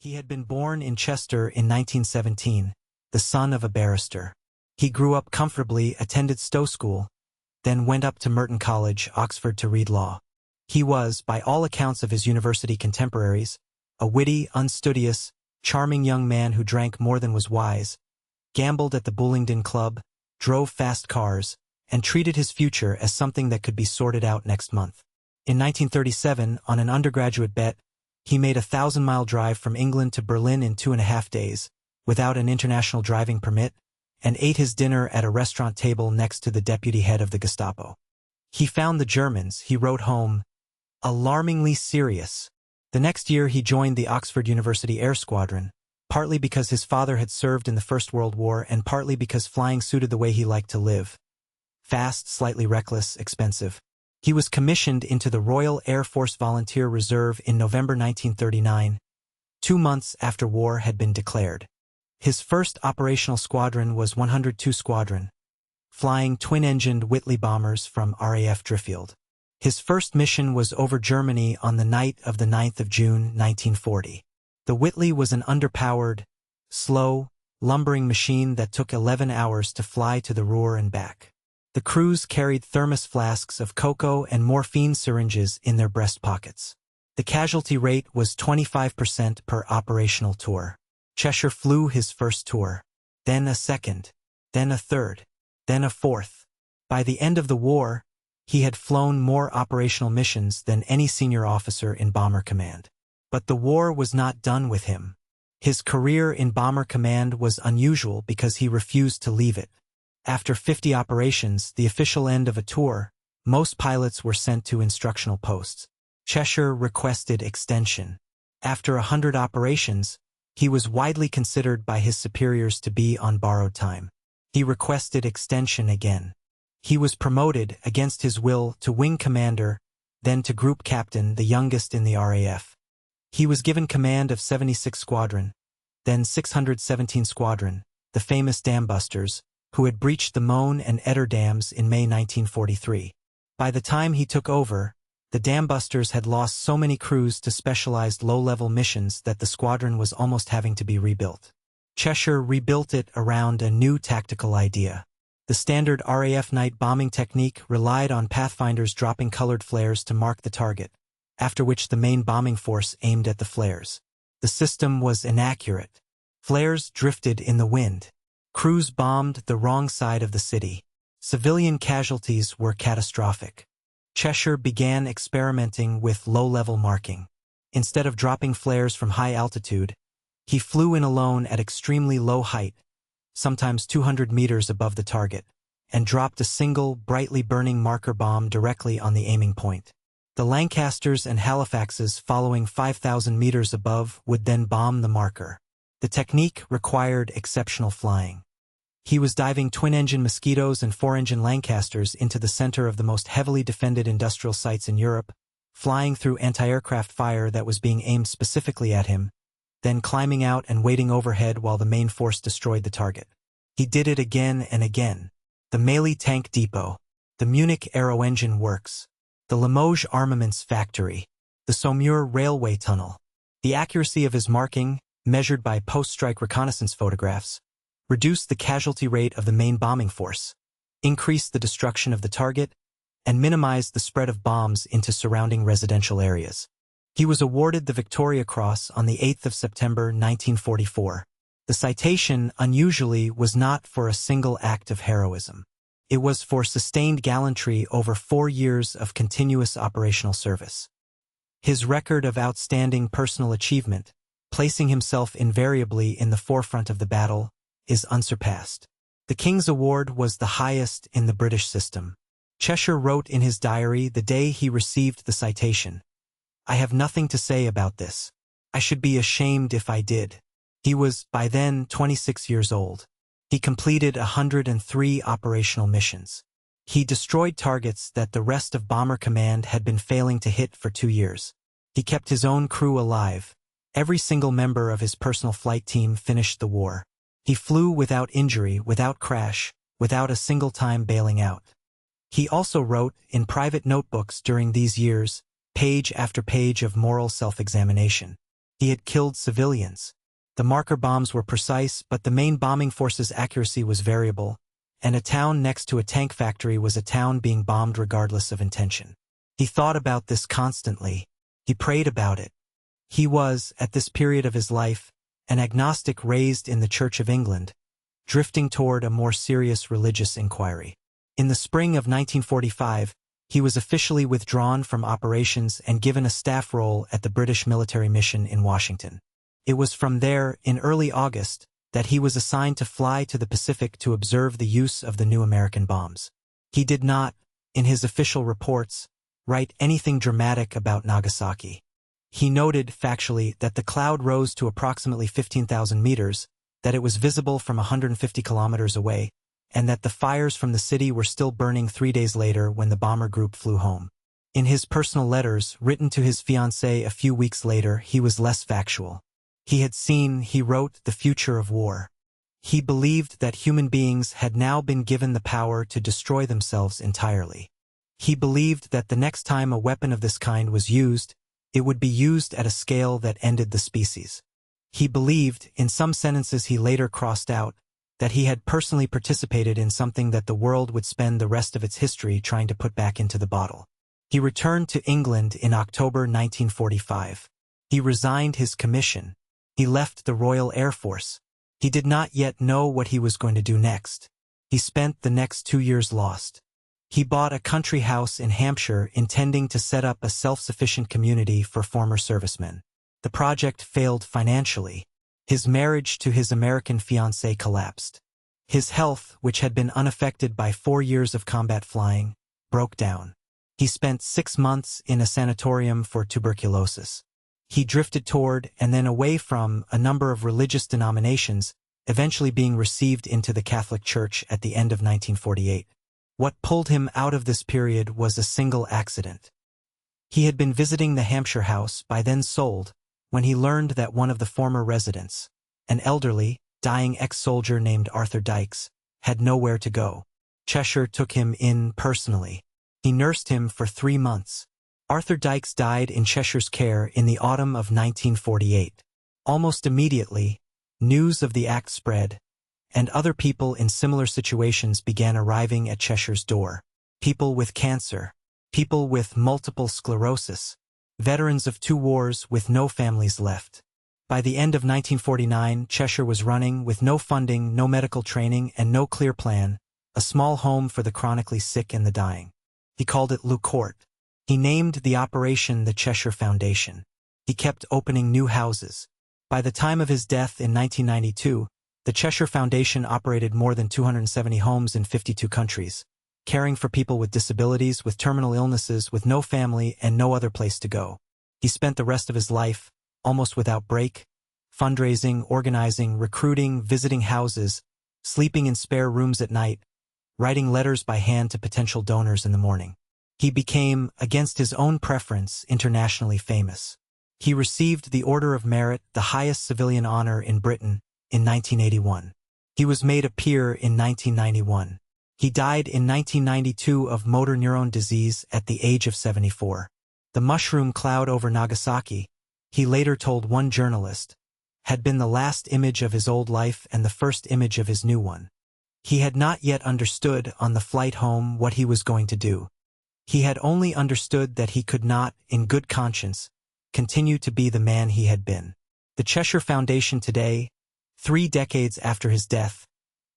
He had been born in Chester in 1917, the son of a barrister. He grew up comfortably, attended Stowe School, then went up to Merton College, Oxford to read law. He was, by all accounts of his university contemporaries, a witty, unstudious, charming young man who drank more than was wise, gambled at the Bullingdon Club, drove fast cars, and treated his future as something that could be sorted out next month. In 1937, on an undergraduate bet, he made a 1,000-mile drive from England to Berlin in 2.5 days, without an international driving permit, and ate his dinner at a restaurant table next to the deputy head of the Gestapo. He found the Germans, he wrote home, alarmingly serious. The next year he joined the Oxford University Air Squadron, partly because his father had served in the First World War and partly because flying suited the way he liked to live. Fast, slightly reckless, expensive. He was commissioned into the Royal Air Force Volunteer Reserve in November 1939, 2 months after war had been declared. His first operational squadron was 102 Squadron, flying twin-engined Whitley bombers from RAF Driffield. His first mission was over Germany on the night of the 9th of June, 1940. The Whitley was an underpowered, slow, lumbering machine that took 11 hours to fly to the Ruhr and back. The crews carried thermos flasks of cocoa and morphine syringes in their breast pockets. The casualty rate was 25% per operational tour. Cheshire flew his first tour, then a second, then a third, then a fourth. By the end of the war, he had flown more operational missions than any senior officer in Bomber Command. But the war was not done with him. His career in Bomber Command was unusual because he refused to leave it. After 50 operations, the official end of a tour, most pilots were sent to instructional posts. Cheshire requested extension. After 100 operations, he was widely considered by his superiors to be on borrowed time. He requested extension again. He was promoted, against his will, to wing commander, then to group captain, the youngest in the RAF. He was given command of 76 Squadron, then 617 Squadron, the famous dam-busters, who had breached the Moan and Eder dams in May 1943. By the time he took over, the dam-busters had lost so many crews to specialized low-level missions that the squadron was almost having to be rebuilt. Cheshire rebuilt it around a new tactical idea. The standard RAF night bombing technique relied on pathfinders dropping colored flares to mark the target, after which the main bombing force aimed at the flares. The system was inaccurate. Flares drifted in the wind. Crews bombed the wrong side of the city. Civilian casualties were catastrophic. Cheshire began experimenting with low-level marking. Instead of dropping flares from high altitude, he flew in alone at extremely low height, sometimes 200 meters above the target, and dropped a single, brightly burning marker bomb directly on the aiming point. The Lancasters and Halifaxes following 5,000 meters above would then bomb the marker. The technique required exceptional flying. He was diving twin-engine Mosquitoes and 4-engine Lancasters into the center of the most heavily defended industrial sites in Europe, flying through anti-aircraft fire that was being aimed specifically at him, then climbing out and waiting overhead while the main force destroyed the target. He did it again and again. The Meilly Tank Depot, the Munich Aero Engine Works, the Limoges Armaments Factory, the Saumur Railway Tunnel. The accuracy of his marking, measured by post-strike reconnaissance photographs, reduced the casualty rate of the main bombing force, increased the destruction of the target, and minimized the spread of bombs into surrounding residential areas. He was awarded the Victoria Cross on the 8th of September 1944. The citation, unusually, was not for a single act of heroism. It was for sustained gallantry over 4 years of continuous operational service. His record of outstanding personal achievement, placing himself invariably in the forefront of the battle, is unsurpassed. The King's Award was the highest in the British system. Cheshire wrote in his diary the day he received the citation, "I have nothing to say about this. I should be ashamed if I did." He was, by then, 26 years old. He completed 103 operational missions. He destroyed targets that the rest of Bomber Command had been failing to hit for 2 years. He kept his own crew alive. Every single member of his personal flight team finished the war. He flew without injury, without crash, without a single time bailing out. He also wrote, in private notebooks during these years, page after page of moral self-examination. He had killed civilians. The marker bombs were precise, but the main bombing force's accuracy was variable, and a town next to a tank factory was a town being bombed regardless of intention. He thought about this constantly. He prayed about it. He was, at this period of his life, an agnostic raised in the Church of England, drifting toward a more serious religious inquiry. In the spring of 1945, he was officially withdrawn from operations and given a staff role at the British military mission in Washington. It was from there, in early August, that he was assigned to fly to the Pacific to observe the use of the new American bombs. He did not, in his official reports, write anything dramatic about Nagasaki. He noted, factually, that the cloud rose to approximately 15,000 meters, that it was visible from 150 kilometers away, and that the fires from the city were still burning 3 days later when the bomber group flew home. In his personal letters, written to his fiancée a few weeks later, he was less factual. He had seen, he wrote, the future of war. He believed that human beings had now been given the power to destroy themselves entirely. He believed that the next time a weapon of this kind was used, it would be used at a scale that ended the species. He believed, in some sentences he later crossed out, that he had personally participated in something that the world would spend the rest of its history trying to put back into the bottle. He returned to England in October 1945. He resigned his commission. He left the Royal Air Force. He did not yet know what he was going to do next. He spent the next 2 years lost. He bought a country house in Hampshire intending to set up a self-sufficient community for former servicemen. The project failed financially. His marriage to his American fiancée collapsed. His health, which had been unaffected by 4 years of combat flying, broke down. He spent 6 months in a sanatorium for tuberculosis. He drifted toward and then away from a number of religious denominations, eventually being received into the Catholic Church at the end of 1948. What pulled him out of this period was a single accident. He had been visiting the Hampshire house, by then sold, when he learned that one of the former residents, an elderly, dying ex-soldier named Arthur Dykes, had nowhere to go. Cheshire took him in personally. He nursed him for 3 months. Arthur Dykes died in Cheshire's care in the autumn of 1948. Almost immediately, news of the act spread, and other people in similar situations began arriving at Cheshire's door. People with cancer, people with multiple sclerosis, veterans of 2 wars with no families left. By the end of 1949, Cheshire was running, with no funding, no medical training, and no clear plan, a small home for the chronically sick and the dying. He called it Lou Court. He named the operation the Cheshire Foundation. He kept opening new houses. By the time of his death in 1992, the Cheshire Foundation operated more than 270 homes in 52 countries, caring for people with disabilities, with terminal illnesses, with no family and no other place to go. He spent the rest of his life, almost without break, fundraising, organizing, recruiting, visiting houses, sleeping in spare rooms at night, writing letters by hand to potential donors in the morning. He became, against his own preference, internationally famous. He received the Order of Merit, the highest civilian honor in Britain, in 1981. He was made a peer in 1991. He died in 1992 of motor neuron disease at the age of 74. The mushroom cloud over Nagasaki, he later told one journalist, had been the last image of his old life and the first image of his new one. He had not yet understood, on the flight home, what he was going to do. He had only understood that he could not, in good conscience, continue to be the man he had been. The Cheshire Foundation today, 3 decades after his death,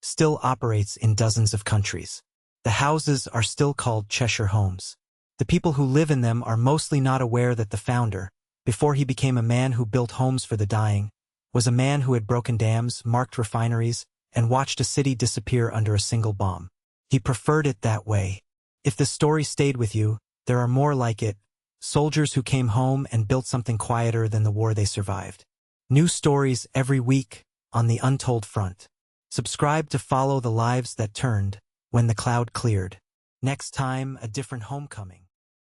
still operates in dozens of countries. The houses are still called Cheshire homes. The people who live in them are mostly not aware that the founder, before he became a man who built homes for the dying, was a man who had broken dams, marked refineries, and watched a city disappear under a single bomb. He preferred it that way. If the story stayed with you, there are more like it, soldiers who came home and built something quieter than the war they survived. New stories every week on the Untold front. Subscribe to follow the lives that turned when the cloud cleared. Next time, a different homecoming.